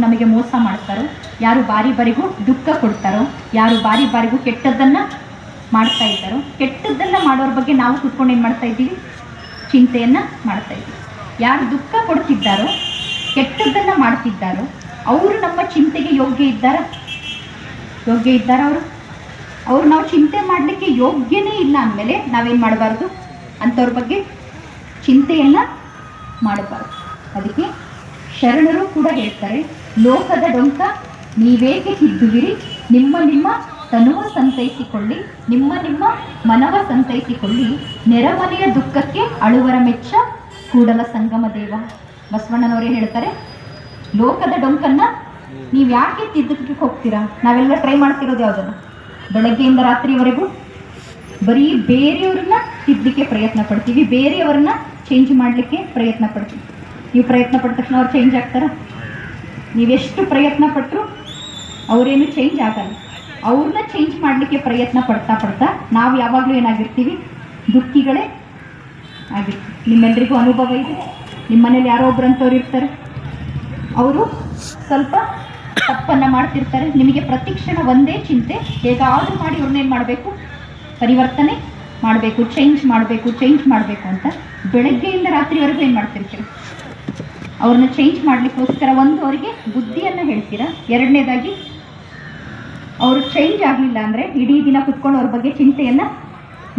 ನಮಗೆ ಮೋಸ ಮಾಡ್ತಾರೋ, ಯಾರು ಬಾರಿ ಬಾರಿಗೂ ದುಃಖ ಕೊಡ್ತಾರೋ, ಯಾರು ಬಾರಿ ಬಾರಿಗೂ ಕೆಟ್ಟದ್ದನ್ನು ಮಾಡ್ತಾ ಇದ್ದಾರೋ, ಕೆಟ್ಟದ್ದನ್ನು ಮಾಡೋರ ಬಗ್ಗೆ ನಾವು ಕೂತ್ಕೊಂಡು ಏನು ಮಾಡ್ತಾ ಇದ್ದೀವಿ, ಚಿಂತೆಯನ್ನು ಮಾಡ್ತಾ ಇದ್ದೀವಿ. ಯಾರು ದುಃಖ ಕೊಡ್ತಿದ್ದಾರೋ, ಕೆಟ್ಟದ್ದನ್ನು ಮಾಡ್ತಿದ್ದಾರೋ ಅವರು ನಮ್ಮ ಚಿಂತೆಗೆ ಯೋಗ್ಯ ಇದ್ದಾರಾ? ಅವರು ನಾವು ಚಿಂತೆ ಮಾಡಲಿಕ್ಕೆ ಯೋಗ್ಯನೇ ಇಲ್ಲ ಅಂದಮೇಲೆ ನಾವೇನು ಮಾಡಬಾರ್ದು, ಅಂಥವ್ರ ಬಗ್ಗೆ ಚಿಂತೆಯನ್ನು ಮಾಡಬಾರ್ದು. ಅದಕ್ಕೆ ಶರಣರು ಕೂಡ ಹೇಳ್ತಾರೆ, ಲೋಕದ ಡೊಂಕ ನೀವೇಕೆ ತಿದ್ದುವಿರಿ, ನಿಮ್ಮ ನಿಮ್ಮ ತನುವ ಸಂತೈಸಿಕೊಳ್ಳಿ, ನಿಮ್ಮ ನಿಮ್ಮ ಮನವ ಸಂತೈಸಿಕೊಳ್ಳಿ, ನೆರಮನೆಯ ದುಃಖಕ್ಕೆ ಅಳುವರ ಮೆಚ್ಚ ಕೂಡಲ ಸಂಗಮ ದೇವ. ಬಸವಣ್ಣನವರೇ ಹೇಳ್ತಾರೆ, ಲೋಕದ ಡೊಂಕನ್ನು ನೀವು ಯಾಕೆ ತಿದ್ದಕ್ಕೆ ಹೋಗ್ತೀರಾ? ನಾವೆಲ್ಲ ಟ್ರೈ ಮಾಡ್ತಿರೋದು ಯಾವುದನ್ನು, ಬೆಳಗ್ಗೆಯಿಂದ ರಾತ್ರಿವರೆಗೂ ಬರೀ ಬೇರೆಯವ್ರನ್ನ ತಿದ್ದಲಿಕ್ಕೆ ಪ್ರಯತ್ನ ಪಡ್ತೀವಿ, ಬೇರೆಯವ್ರನ್ನ ಚೇಂಜ್ ಮಾಡಲಿಕ್ಕೆ ಪ್ರಯತ್ನ ಪಡ್ತೀವಿ. ನೀವು ಪ್ರಯತ್ನ ಪಟ್ಟ ತಕ್ಷಣ ಅವ್ರು ಚೇಂಜ್ ಆಗ್ತಾರ? ನೀವೆಷ್ಟು ಪ್ರಯತ್ನ ಪಟ್ಟರು ಅವರೇನು ಚೇಂಜ್ ಆಗಲ್ಲ. ಅವ್ರನ್ನ ಚೇಂಜ್ ಮಾಡಲಿಕ್ಕೆ ಪ್ರಯತ್ನ ಪಡ್ತಾ ನಾವು ಯಾವಾಗಲೂ ಏನಾಗಿರ್ತೀವಿ, ದುಃಖಿಗಳೇ ಆಗಿರ್ತೀವಿ. ನಿಮ್ಮೆಲ್ಲರಿಗೂ ಅನುಭವ ಇದೆ. ನಿಮ್ಮ ಮನೇಲಿ ಯಾರೋ ಒಬ್ಬರಂಥವ್ರು ಇರ್ತಾರೆ, ಅವರು ಸ್ವಲ್ಪ ತಪ್ಪನ್ನು ಮಾಡ್ತಿರ್ತಾರೆ. ನಿಮಗೆ ಪ್ರತಿಕ್ಷಣ ಒಂದೇ ಚಿಂತೆ, ಹೇಗಾದರೂ ಮಾಡಿ ಅವ್ರನ್ನೇನು ಮಾಡಬೇಕು, ಪರಿವರ್ತನೆ ಮಾಡಬೇಕು, ಚೇಂಜ್ ಮಾಡಬೇಕು ಅಂತ ಬೆಳಗ್ಗೆಯಿಂದ ರಾತ್ರಿವರೆಗೂ ಏನು ಮಾಡ್ತಿರ್ತೀರ? ಅವ್ರನ್ನ ಚೇಂಜ್ ಮಾಡಲಿಕ್ಕೋಸ್ಕರ ಒಂದು ಅವರಿಗೆ ಬುದ್ಧಿಯನ್ನು ಹೇಳ್ತೀರಾ, ಎರಡನೇದಾಗಿ ಅವರು ಚೇಂಜ್ ಆಗಲಿಲ್ಲ ಅಂದರೆ ಇಡೀ ದಿನ ಕುತ್ಕೊಂಡು ಅವ್ರ ಬಗ್ಗೆ ಚಿಂತೆಯನ್ನು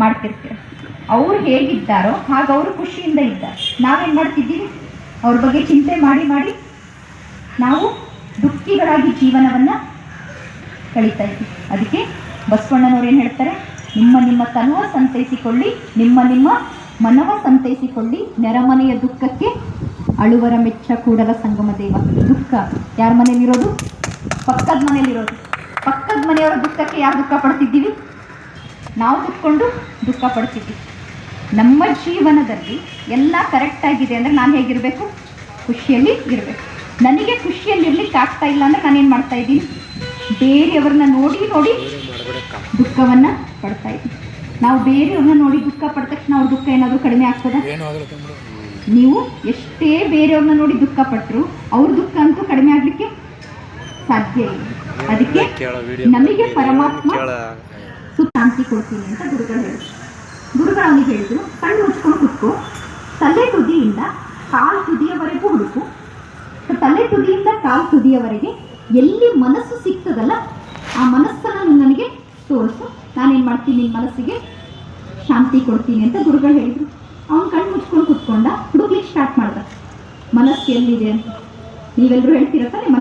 ಮಾಡ್ತಿರ್ತೀರ. ಅವ್ರು ಹೇಗಿದ್ದಾರೋ ಹಾಗೆ ಅವರು ಖುಷಿಯಿಂದ ಇದ್ದಾರೆ. ನಾವೇನು ಮಾಡ್ತಿದ್ದೀವಿ, ಅವ್ರ ಬಗ್ಗೆ ಚಿಂತೆ ಮಾಡಿ ನಾವು ದುಃಖಿಗಳಾಗಿ ಜೀವನವನ್ನು ಕಳೀತಾ ಇದ್ದೀವಿ. ಅದಕ್ಕೆ ಬಸವಣ್ಣನವ್ರು ಏನು ಹೇಳ್ತಾರೆ, ನಿಮ್ಮ ನಿಮ್ಮ ತನುವ ಸಂತೈಸಿಕೊಳ್ಳಿ, ನಿಮ್ಮ ನಿಮ್ಮ ಮನವ ಸಂತೈಸಿಕೊಳ್ಳಿ, ನೆರಮನೆಯ ದುಃಖಕ್ಕೆ ಅಳುವರ ಮೆಚ್ಚ ಕೂಡಲ ಸಂಗಮ ದೇವ. ದುಃಖ ಯಾರ ಮನೇಲಿರೋದು? ಪಕ್ಕದ ಮನೇಲಿರೋದು. ಪಕ್ಕದ ಮನೆಯವರ ದುಃಖಕ್ಕೆ ಯಾರು ದುಃಖ ಪಡ್ತಿದ್ದೀವಿ? ನಾವು ಕುತ್ಕೊಂಡು ದುಃಖ ಪಡ್ತಿದ್ದೀವಿ. ನಮ್ಮ ಜೀವನದಲ್ಲಿ ಎಲ್ಲ ಕರೆಕ್ಟಾಗಿದೆ ಅಂದರೆ ನಾನು ಹೇಗಿರಬೇಕು, ಖುಷಿಯಲ್ಲಿ ಇರಬೇಕು. ನನಗೆ ಖುಷಿಯಲ್ಲಿ ಇರ್ಲಿಕ್ಕೆ ಆಗ್ತಾ ಇಲ್ಲ ಅಂದರೆ ನಾನೇನು ಮಾಡ್ತಾ ಇದ್ದೀನಿ, ಬೇರೆಯವ್ರನ್ನ ನೋಡಿ ದುಃಖವನ್ನು ಪಡ್ತಾ ಇದ್ದೀನಿ. ನಾವು ಬೇರೆಯವ್ರನ್ನ ನೋಡಿ ದುಃಖ ಪಟ್ಟ ತಕ್ಷಣ ಅವ್ರ ದುಃಖ ಏನಾದರೂ ಕಡಿಮೆ ಆಗ್ತದ? ನೀವು ಎಷ್ಟೇ ಬೇರೆಯವ್ರನ್ನ ನೋಡಿ ದುಃಖ ಪಟ್ಟರು ಅವ್ರ ದುಃಖ ಅಂತೂ ಕಡಿಮೆ ಆಗಲಿಕ್ಕೆ ಸಾಧ್ಯ ಇಲ್ಲ. ಅದಕ್ಕೆ ನಮಗೆ ಪರಮಾತ್ಮ ಶಾಂತಿ ಕೊಡ್ತೀನಿ ಅಂತ ಗುರುಗಳು ಅವನಿಗೆ ಹೇಳಿದ್ರು, ಕಣ್ಣು ಮುಚ್ಕೊಂಡು ಕುತ್ಕೋ, ತಲೆ ತುದಿಯಿಂದ ಕಾಲು ತುದಿಯವರೆಗೂ ಹುಡುಕು, ತಲೆ ತುದಿಯಿಂದ ಕಾಲು ತುದಿಯವರೆಗೆ ಎಲ್ಲಿ ಮನಸ್ಸು ಸಿಗ್ತದಲ್ಲ ಆ ಮನಸ್ಸನ್ನು ನನಗೆ ತೋರಿಸು, ನಾನೇನು ಮಾಡ್ತೀನಿ, ನಿನ್ನ ಮನಸ್ಸಿಗೆ ಶಾಂತಿ ಕೊಡ್ತೀನಿ ಅಂತ ಗುರುಗಳು ಹೇಳಿದರು. ಅವನು ಕಣ್ಣು ಮುಚ್ಕೊಂಡು ಕುತ್ಕೊಂಡ, ಹುಡುಕ್ಲಿಕ್ಕೆ ಸ್ಟಾರ್ಟ್ ಮಾಡ್ದ ಮನಸ್ಸು ಎಲ್ಲಿದೆ ಅಂತ. ನೀವೆಲ್ಲರೂ ಹೇಳ್ತಿರತ್ತಾನೆ